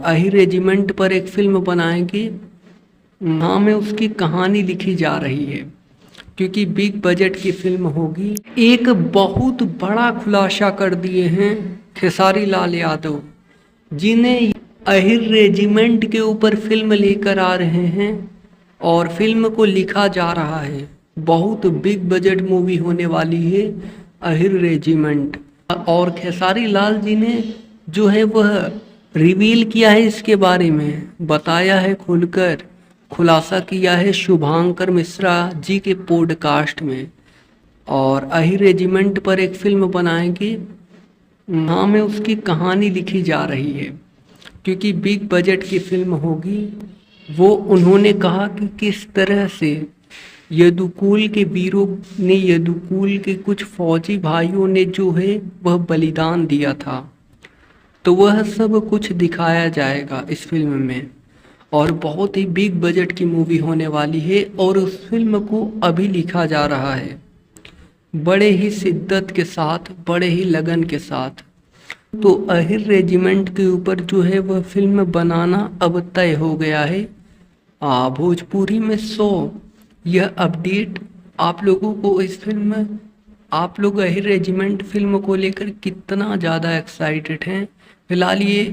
Ahir regiment पर एक film बनाएंगे। हाँ में उसकी कहानी लिखी जा रही है क्योंकि बिग बजट की फिल्म होगी। एक बहुत बड़ा खुलासा कर दिए हैं खेसारी लाल यादव, जिन्हें अहिर रेजिमेंट के ऊपर फिल्म लेकर आ रहे हैं और फिल्म को लिखा जा रहा है। बहुत बिग बजट मूवी होने वाली है अहिर रेजिमेंट। और खेसारी लाल जी ने जो है वह रिवील किया है, इसके बारे में बताया है, खुलकर खुलासा किया है शुभांकर मिश्रा जी के पॉडकास्ट में। और अहिर रेजिमेंट पर एक फिल्म बनाएंगे। हाँ में उसकी कहानी लिखी जा रही है क्योंकि बिग बजट की फिल्म होगी। वो उन्होंने कहा कि किस तरह से यदुकुल के वीरों ने, यदुकुल के कुछ फौजी भाइयों ने जो है वह बलिदान दिया था, तो वह सब कुछ दिखाया जाएगा इस फिल्म में। और बहुत ही बिग बजट की मूवी होने वाली है और उस फिल्म को अभी लिखा जा रहा है बड़े ही शिद्दत के साथ, बड़े ही लगन के साथ। तो अहिर रेजिमेंट के ऊपर जो है वह फिल्म बनाना अब तय हो गया है। भोजपुरी में 100 यह अपडेट आप लोगों को इस फिल्म में, आप लोग अहिर रेजिमेंट फिल्म को लेकर कितना ज़्यादा एक्साइटेड हैं। फिलहाल ये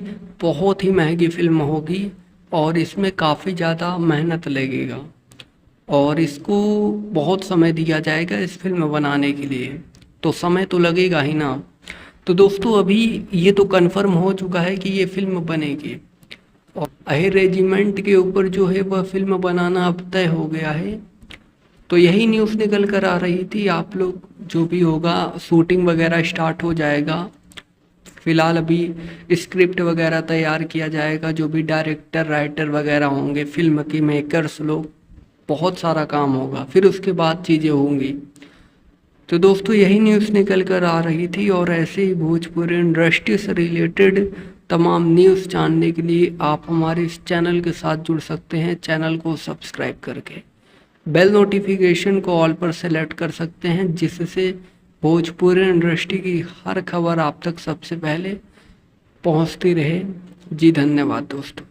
बहुत ही महंगी फिल्म होगी और इसमें काफ़ी ज़्यादा मेहनत लगेगा और इसको बहुत समय दिया जाएगा इस फिल्म बनाने के लिए, तो समय तो लगेगा ही ना। तो दोस्तों अभी ये तो कंफर्म हो चुका है कि ये फिल्म बनेगी और अहिर रेजिमेंट के ऊपर जो है वह फिल्म बनाना अब तय हो गया है। तो यही न्यूज़ निकल कर आ रही थी। आप लोग जो भी होगा, शूटिंग वगैरह स्टार्ट हो जाएगा। फिलहाल अभी स्क्रिप्ट वगैरह तैयार किया जाएगा, जो भी डायरेक्टर राइटर वगैरह होंगे, फिल्म के मेकर्स लोग, बहुत सारा काम होगा, फिर उसके बाद चीज़ें होंगी। तो दोस्तों यही न्यूज़ निकल कर आ रही थी और ऐसे ही भोजपुरी इंडस्ट्री से रिलेटेड तमाम न्यूज़ जानने के लिए आप हमारे इस चैनल के साथ जुड़ सकते हैं। चैनल को सब्सक्राइब करके बेल नोटिफिकेशन को ऑल पर सेलेक्ट कर सकते हैं, जिससे भोजपुरी इंडस्ट्री की हर खबर आप तक सबसे पहले पहुंचती रहे। जी धन्यवाद दोस्तों।